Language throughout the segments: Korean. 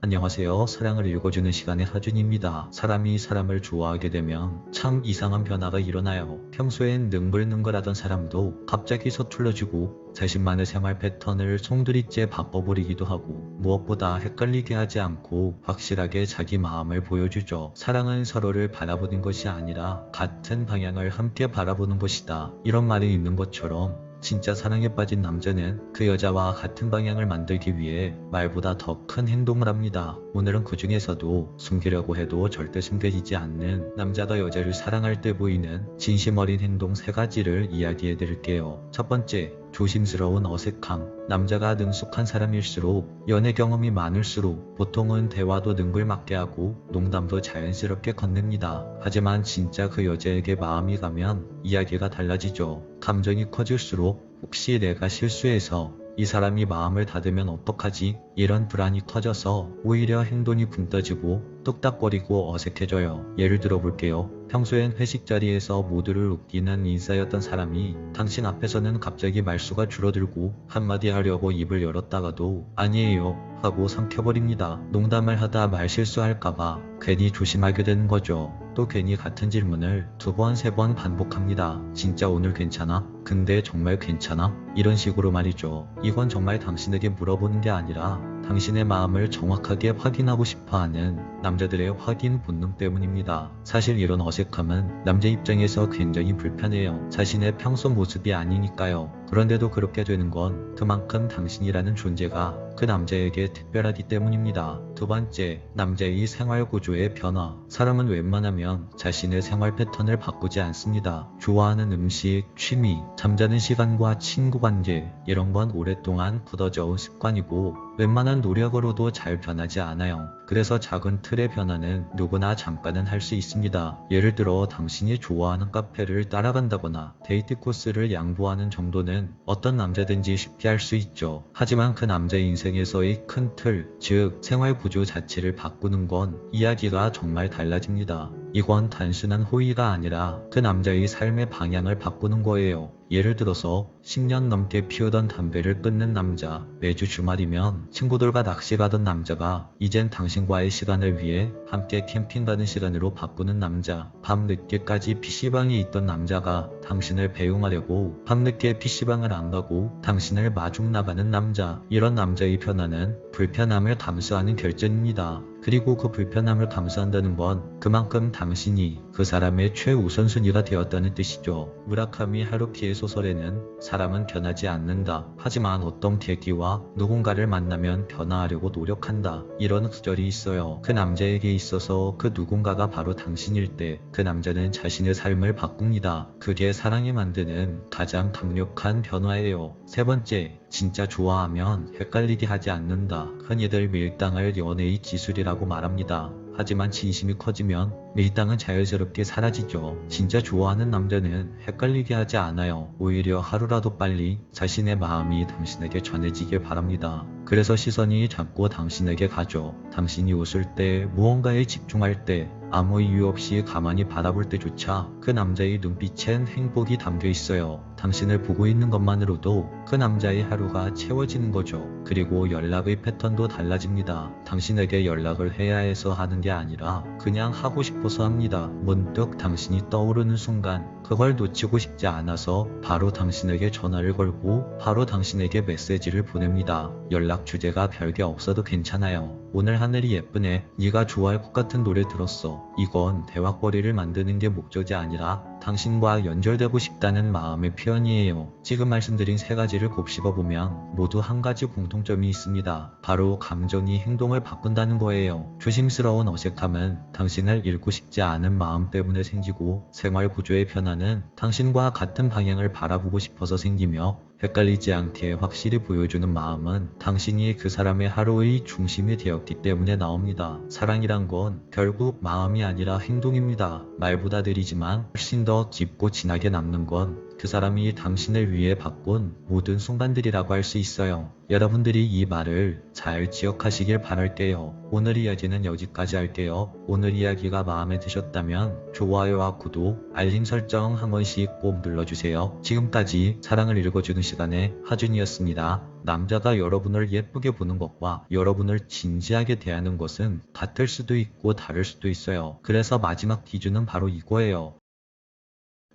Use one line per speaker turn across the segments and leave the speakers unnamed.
안녕하세요. 사랑을 읽어주는 시간의 하준입니다. 사람이 사람을 좋아하게 되면 참 이상한 변화가 일어나요. 평소엔 능글능글하던 사람도 갑자기 서툴러지고 자신만의 생활 패턴을 송두리째 바꿔버리기도 하고 무엇보다 헷갈리게 하지 않고 확실하게 자기 마음을 보여주죠. 사랑은 서로를 바라보는 것이 아니라 같은 방향을 함께 바라보는 것이다. 이런 말이 있는 것처럼 진짜 사랑에 빠진 남자는 그 여자와 같은 방향을 만들기 위해 말보다 더 큰 행동을 합니다. 오늘은 그 중에서도 숨기려고 해도 절대 숨겨지지 않는 남자가 여자를 사랑할 때 보이는 진심 어린 행동 3가지를 이야기해 드릴게요. 첫 번째, 조심스러운 어색함. 남자가 능숙한 사람일수록 연애 경험이 많을수록 보통은 대화도 능글맞게 하고 농담도 자연스럽게 건넵니다. 하지만 진짜 그 여자에게 마음이 가면 이야기가 달라지죠. 감정이 커질수록 혹시 내가 실수해서 이 사람이 마음을 닫으면 어떡하지? 이런 불안이 커져서 오히려 행동이 붕 떠지고 뚝딱거리고 어색해져요. 예를 들어 볼게요. 평소엔 회식 자리에서 모두를 웃기는 인싸였던 사람이 당신 앞에서는 갑자기 말수가 줄어들고 한마디 하려고 입을 열었다가도 아니에요 하고 삼켜버립니다. 농담을 하다 말실수할까봐 괜히 조심하게 되는 거죠. 또 괜히 같은 질문을 2번, 3번 반복합니다. 진짜 오늘 괜찮아? 근데 정말 괜찮아? 이런 식으로 말이죠. 이건 정말 당신에게 물어보는 게 아니라 당신의 마음을 정확하게 확인하고 싶어하는 남자들의 확인 본능 때문입니다. 사실 이런 어색함은 남자 입장에서 굉장히 불편해요. 자신의 평소 모습이 아니니까요. 그런데도 그렇게 되는 건 그만큼 당신이라는 존재가 그 남자에게 특별하기 때문입니다. 두 번째, 남자의 생활 구조의 변화. 사람은 웬만하면 자신의 생활 패턴을 바꾸지 않습니다. 좋아하는 음식, 취미, 잠자는 시간과 친구 관계, 이런 건 오랫동안 굳어져 온 습관이고 웬만한 노력으로도 잘 변하지 않아요. 그래서 작은 틀의 변화는 누구나 잠깐은 할 수 있습니다. 예를 들어 당신이 좋아하는 카페를 따라간다거나 데이트 코스를 양보하는 정도는 어떤 남자든지 쉽게 할 수 있죠. 하지만 그 남자의 인생에서의 큰 틀, 즉 생활 구조 자체를 바꾸는 건 이야기가 정말 달라집니다. 이건 단순한 호의가 아니라 그 남자의 삶의 방향을 바꾸는 거예요. 예를 들어서 10년 넘게 피우던 담배를 끊는 남자, 매주 주말이면 친구들과 낚시 가던 남자가 이젠 당신과의 시간을 위해 함께 캠핑 가는 시간으로 바꾸는 남자, 밤 늦게까지 PC방에 있던 남자가 당신을 배웅하려고 밤늦게 PC방을 안 가고 당신을 마중 나가는 남자. 이런 남자의 변화는 불편함을 감수하는 결정입니다. 그리고 그 불편함을 감수한다는 건 그만큼 당신이 그 사람의 최우선순위가 되었다는 뜻이죠. 무라카미 하루키의 소설에는 사람은 변하지 않는다. 하지만 어떤 계기와 누군가를 만나면 변화하려고 노력한다. 이런 구절이 있어요. 그 남자에게 있어서 그 누군가가 바로 당신일 때 그 남자는 자신의 삶을 바꿉니다. 그게 사랑이 만드는 가장 강력한 변화예요. 세 번째, 진짜 좋아하면 헷갈리게 하지 않는다. 흔히들 밀당을 연애의 기술이라고 말합니다. 하지만 진심이 커지면 밀당은 자연스럽게 사라지죠. 진짜 좋아하는 남자는 헷갈리게 하지 않아요. 오히려 하루라도 빨리 자신의 마음이 당신에게 전해지길 바랍니다. 그래서 시선이 자꾸 당신에게 가죠. 당신이 웃을 때, 무언가에 집중할 때, 아무 이유 없이 가만히 바라볼 때조차 그 남자의 눈빛엔 행복이 담겨 있어요. 당신을 보고 있는 것만으로도 그 남자의 하루가 채워지는 거죠. 그리고 연락의 패턴도 달라집니다. 당신에게 연락을 해야 해서 하는 게 아니라 그냥 하고 싶어서 합니다. 문득 당신이 떠오르는 순간 그걸 놓치고 싶지 않아서 바로 당신에게 전화를 걸고 바로 당신에게 메시지를 보냅니다. 연락 주제가 별게 없어도 괜찮아요. 오늘 하늘이 예쁘네. 네가 좋아할 것 같은 노래 들었어. 이건 대화거리를 만드는 게 목적이 아니라 당신과 연결되고 싶다는 마음의 표현이에요. 지금 말씀드린 3가지를 곱씹어보면 모두 한 가지 공통점이 있습니다. 바로 감정이 행동을 바꾼다는 거예요. 조심스러운 어색함은 당신을 잃고 싶지 않은 마음 때문에 생기고 생활 구조의 변화는 당신과 같은 방향을 바라보고 싶어서 생기며 헷갈리지 않게 확실히 보여주는 마음은 당신이 그 사람의 하루의 중심이 되었기 때문에 나옵니다. 사랑이란 건 결국 마음이 아니라 행동입니다. 말보다 느리지만 훨씬 더 깊고 진하게 남는 건 그 사람이 당신을 위해 바꾼 모든 순간들이라고 할 수 있어요. 여러분들이 이 말을 잘 기억하시길 바랄게요. 오늘 이야기는 여기까지 할게요. 오늘 이야기가 마음에 드셨다면 좋아요와 구독, 알림 설정 한 번씩 꼭 눌러주세요. 지금까지 사랑을 읽어주는 시간의 하준이었습니다. 남자가 여러분을 예쁘게 보는 것과 여러분을 진지하게 대하는 것은 같을 수도 있고 다를 수도 있어요. 그래서 마지막 기준은 바로 이거예요.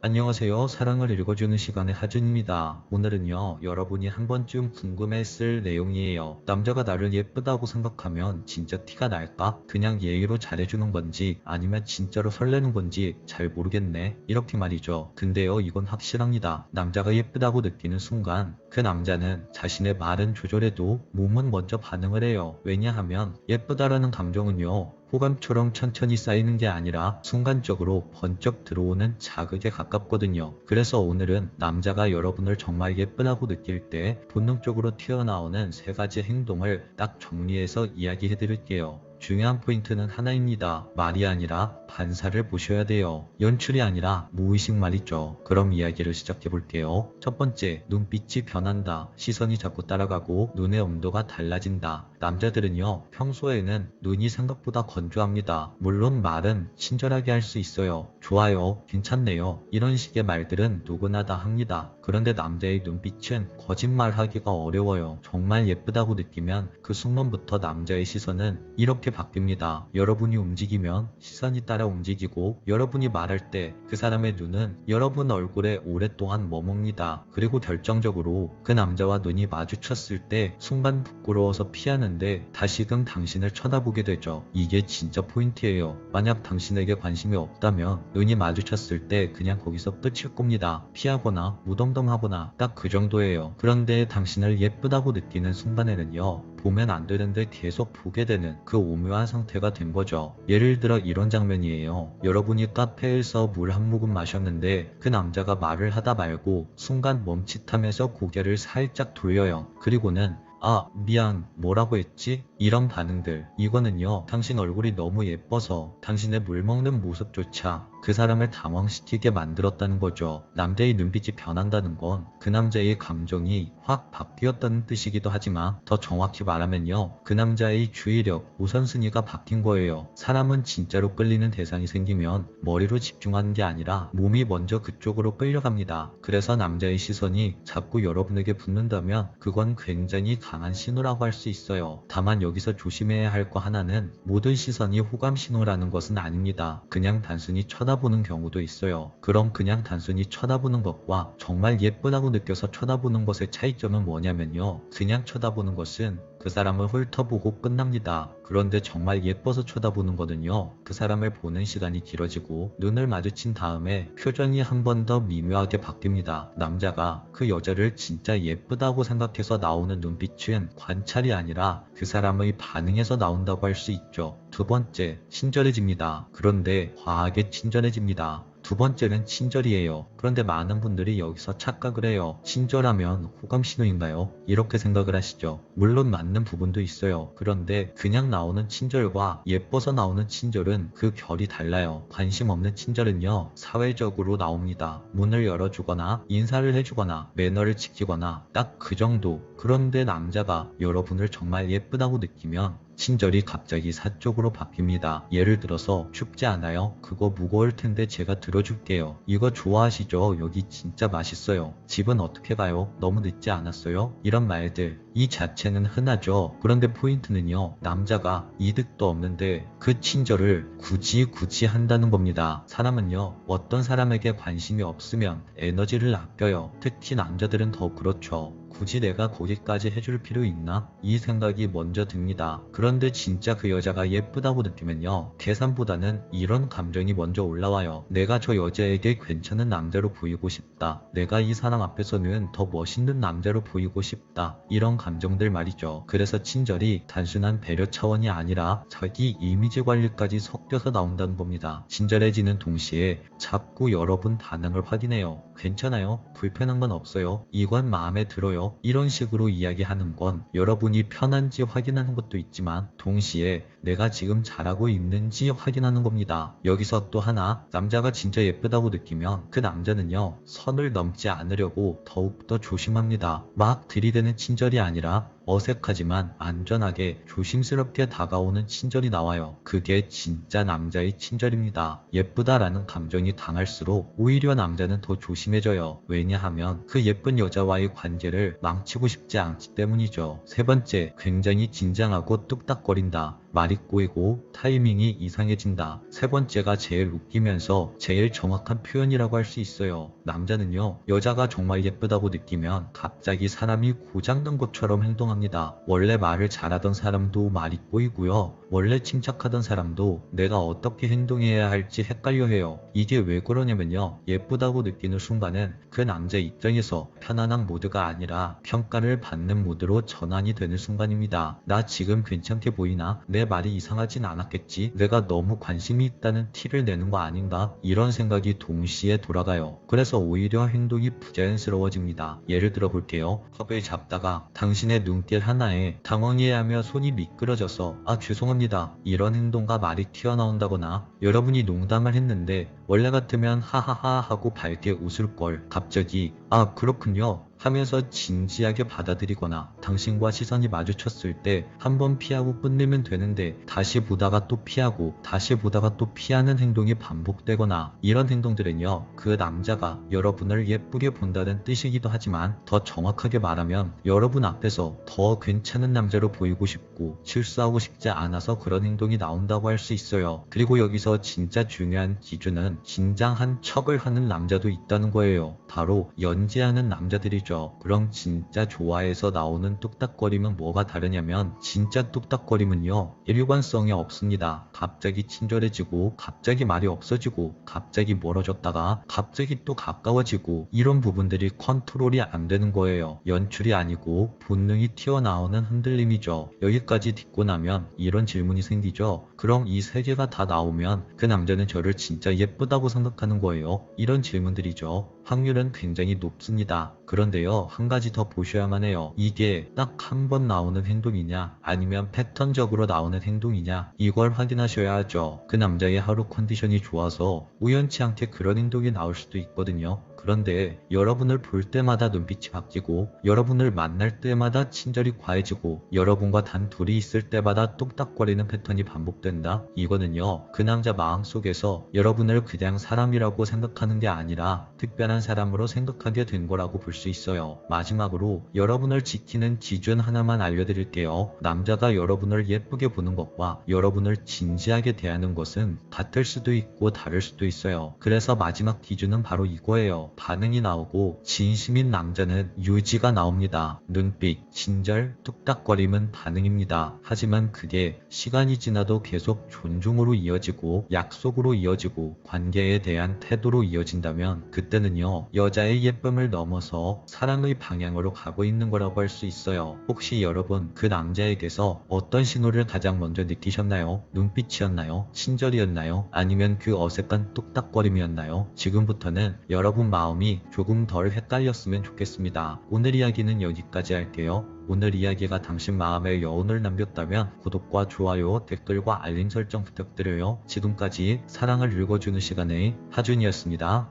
안녕하세요. 사랑을 읽어주는 시간의 하준입니다. 오늘은요, 여러분이 한 번쯤 궁금했을 내용이에요. 남자가 나를 예쁘다고 생각하면 진짜 티가 날까? 그냥 예의로 잘해주는 건지 아니면 진짜로 설레는 건지 잘 모르겠네. 이렇게 말이죠. 근데요, 이건 확실합니다. 남자가 예쁘다고 느끼는 순간 그 남자는 자신의 말은 조절해도 몸은 먼저 반응을 해요. 왜냐하면 예쁘다라는 감정은요, 호감처럼 천천히 쌓이는 게 아니라 순간적으로 번쩍 들어오는 자극에 가깝거든요. 그래서 오늘은 남자가 여러분을 정말 예쁘다고 느낄 때 본능적으로 튀어나오는 3가지 행동을 딱 정리해서 이야기해 드릴게요. 중요한 포인트는 하나입니다. 말이 아니라 반사를 보셔야 돼요. 연출이 아니라 무의식 말이죠. 그럼 이야기를 시작해 볼게요. 첫 번째, 눈빛이 변한다. 시선이 자꾸 따라가고 눈의 온도가 달라진다. 남자들은요, 평소에는 눈이 생각보다 건조합니다. 물론 말은 친절하게 할 수 있어요. 좋아요, 괜찮네요. 이런 식의 말들은 누구나 다 합니다. 그런데 남자의 눈빛은 거짓말하기가 어려워요. 정말 예쁘다고 느끼면 그 순간부터 남자의 시선은 이렇게 바뀝니다. 여러분이 움직이면 시선이 따라 움직이고, 여러분이 말할 때 그 사람의 눈은 여러분 얼굴에 오랫동안 머뭅니다. 그리고 결정적으로 그 남자와 눈이 마주쳤을 때 순간 부끄러워서 피하는데 다시금 당신을 쳐다보게 되죠. 이게 진짜 포인트예요. 만약 당신에게 관심이 없다면 눈이 마주쳤을 때 그냥 거기서 끝일 겁니다. 피하거나 무덤덤하거나 딱 그 정도예요. 그런데 당신을 예쁘다고 느끼는 순간에는요, 보면 안 되는데 계속 보게 되는 그 오묘한 상태가 된 거죠. 예를 들어 이런 장면이에요. 여러분이 카페에서 물 한 모금 마셨는데 그 남자가 말을 하다 말고 순간 멈칫하면서 고개를 살짝 돌려요. 그리고는 아, 미안, 뭐라고 했지? 이런 반응들. 이거는요, 당신 얼굴이 너무 예뻐서 당신의 물 먹는 모습조차 그 사람을 당황시키게 만들었다는 거죠. 남자의 눈빛이 변한다는 건 그 남자의 감정이 확 바뀌었다는 뜻이기도 하지만 더 정확히 말하면요, 그 남자의 주의력, 우선순위가 바뀐 거예요. 사람은 진짜로 끌리는 대상이 생기면 머리로 집중하는 게 아니라 몸이 먼저 그쪽으로 끌려갑니다. 그래서 남자의 시선이 자꾸 여러분에게 붙는다면 그건 굉장히 강한 신호라고 할 수 있어요. 다만 여기서 조심해야 할 거 하나는 모든 시선이 호감 신호라는 것은 아닙니다. 그냥 단순히 쳐다보는 경우도 있어요. 그럼 그냥 단순히 쳐다보는 것과 정말 예쁘다고 느껴서 쳐다보는 것의 차이점은 뭐냐면요, 그냥 쳐다보는 것은 그 사람을 훑어보고 끝납니다. 그런데 정말 예뻐서 쳐다보는 거는요, 그 사람을 보는 시간이 길어지고 눈을 마주친 다음에 표정이 한 번 더 미묘하게 바뀝니다. 남자가 그 여자를 진짜 예쁘다고 생각해서 나오는 눈빛은 관찰이 아니라 그 사람의 반응에서 나온다고 할 수 있죠. 두 번째, 친절해집니다. 그런데 과하게 친절해집니다. 두 번째는 친절이에요. 그런데 많은 분들이 여기서 착각을 해요. 친절하면 호감 신호인가요? 이렇게 생각을 하시죠. 물론 맞는 부분도 있어요. 그런데 그냥 나오는 친절과 예뻐서 나오는 친절은 그 결이 달라요. 관심 없는 친절은요, 사회적으로 나옵니다. 문을 열어주거나 인사를 해주거나 매너를 지키거나 딱 그 정도. 그런데 남자가 여러분을 정말 예쁘다고 느끼면 친절이 갑자기 사적으로 바뀝니다. 예를 들어서 춥지 않아요? 그거 무거울 텐데 제가 들어줄게요. 이거 좋아하시죠? 여기 진짜 맛있어요. 집은 어떻게 가요? 너무 늦지 않았어요? 이런 말들. 이 자체는 흔하죠. 그런데 포인트는요, 남자가 이득도 없는데 그 친절을 굳이 한다는 겁니다. 사람은요, 어떤 사람에게 관심이 없으면 에너지를 아껴요. 특히 남자들은 더 그렇죠. 굳이 내가 거기까지 해줄 필요 있나? 이 생각이 먼저 듭니다. 그런데 진짜 그 여자가 예쁘다고 느끼면요, 계산보다는 이런 감정이 먼저 올라와요. 내가 저 여자에게 괜찮은 남자로 보이고 싶다. 내가 이 사람 앞에서는 더 멋있는 남자로 보이고 싶다. 이런 감정들 말이죠. 그래서 친절이 단순한 배려 차원이 아니라 자기 이미지 관리까지 섞여서 나온다는 겁니다. 친절해지는 동시에 자꾸 여러분 반응을 확인해요. 괜찮아요. 불편한 건 없어요. 이건 마음에 들어요. 이런 식으로 이야기하는 건 여러분이 편한지 확인하는 것도 있지만 동시에 내가 지금 잘하고 있는지 확인하는 겁니다. 여기서 또 하나, 남자가 진짜 예쁘다고 느끼면 그 남자는요, 선을 넘지 않으려고 더욱더 조심합니다. 막 들이대는 친절이 아니라 어색하지만 안전하게 조심스럽게 다가오는 친절이 나와요. 그게 진짜 남자의 친절입니다. 예쁘다라는 감정이 강할수록 오히려 남자는 더 조심해져요. 왜냐하면 그 예쁜 여자와의 관계를 망치고 싶지 않기 때문이죠. 세 번째, 굉장히 진지하고 뚝딱거린다. 말이 꼬이고 타이밍이 이상해진다. 세 번째가 제일 웃기면서 제일 정확한 표현이라고 할 수 있어요. 남자는요, 여자가 정말 예쁘다고 느끼면 갑자기 사람이 고장난 것처럼 행동합니다. 원래 말을 잘하던 사람도 말이 꼬이고요. 원래 침착하던 사람도 내가 어떻게 행동해야 할지 헷갈려 해요. 이게 왜 그러냐면요, 예쁘다고 느끼는 순간은 그 남자 입장에서 편안한 모드가 아니라 평가를 받는 모드로 전환이 되는 순간입니다. 나 지금 괜찮게 보이나? 내 말이 이상하진 않았겠지? 내가 너무 관심이 있다는 티를 내는 거 아닌가? 이런 생각이 동시에 돌아가요. 그래서 오히려 행동이 부자연스러워집니다. 예를 들어 볼게요. 컵을 잡다가 당신의 눈길 하나에 당황해하며 손이 미끄러져서 아 죄송합니다, 이런 행동과 말이 튀어나온다거나, 여러분이 농담을 했는데 원래 같으면 하하하 하고 밝게 웃을 걸 갑자기 아 그렇군요 하면서 진지하게 받아들이거나, 당신과 시선이 마주쳤을 때 한 번 피하고 끝내면 되는데 다시 보다가 또 피하고 다시 보다가 또 피하는 행동이 반복되거나, 이런 행동들은요, 그 남자가 여러분을 예쁘게 본다는 뜻이기도 하지만 더 정확하게 말하면 여러분 앞에서 더 괜찮은 남자로 보이고 싶고 실수하고 싶지 않아서 그런 행동이 나온다고 할 수 있어요. 그리고 여기서 진짜 중요한 기준은 진장한 척을 하는 남자도 있다는 거예요. 바로 연기하는 남자들이죠. 그럼 진짜 좋아해서 나오는 뚝딱거림은 뭐가 다르냐면, 진짜 뚝딱거림은요, 일관성이 없습니다. 갑자기 친절해지고 갑자기 말이 없어지고 갑자기 멀어졌다가 갑자기 또 가까워지고, 이런 부분들이 컨트롤이 안 되는 거예요. 연출이 아니고 본능이 튀어나오는 흔들림이죠. 여기까지 듣고 나면 이런 질문이 생기죠. 그럼 이 세 개가 다 나오면 그 남자는 저를 진짜 예쁘다고 생각하는 거예요? 이런 질문들이죠. 확률은 굉장히 높습니다. 그런데요, 한 가지 더 보셔야만 해요. 이게 딱 한 번 나오는 행동이냐 아니면 패턴적으로 나오는 행동이냐, 이걸 확인하셔야 하죠. 그 남자의 하루 컨디션이 좋아서 우연치 않게 그런 행동이 나올 수도 있거든요. 그런데 여러분을 볼 때마다 눈빛이 바뀌고, 여러분을 만날 때마다 친절이 과해지고, 여러분과 단 둘이 있을 때마다 뚝딱거리는 패턴이 반복된다? 이거는요, 그 남자 마음속에서 여러분을 그냥 사람이라고 생각하는 게 아니라 특별한 사람으로 생각하게 된 거라고 볼 수 있어요. 마지막으로 여러분을 지키는 기준 하나만 알려드릴게요. 남자가 여러분을 예쁘게 보는 것과 여러분을 진지하게 대하는 것은 같을 수도 있고 다를 수도 있어요. 그래서 마지막 기준은 바로 이거예요. 반응이 나오고 진심인 남자는 유지가 나옵니다. 눈빛, 친절, 뚝딱거림은 반응입니다. 하지만 그게 시간이 지나도 계속 존중으로 이어지고 약속으로 이어지고 관계에 대한 태도로 이어진다면, 그때는요, 여자의 예쁨을 넘어서 사랑의 방향으로 가고 있는 거라고 할 수 있어요. 혹시 여러분 그 남자에게서 어떤 신호를 가장 먼저 느끼셨나요? 눈빛이었나요? 친절이었나요? 아니면 그 어색한 뚝딱거림이었나요? 지금부터는 여러분 마음이 조금 덜 헷갈렸으면 좋겠습니다. 오늘 이야기는 여기까지 할게요. 오늘 이야기가 당신 마음에 여운을 남겼다면 구독과 좋아요, 댓글과 알림 설정 부탁드려요. 지금까지 사랑을 읽어주는 시간의 하준이었습니다.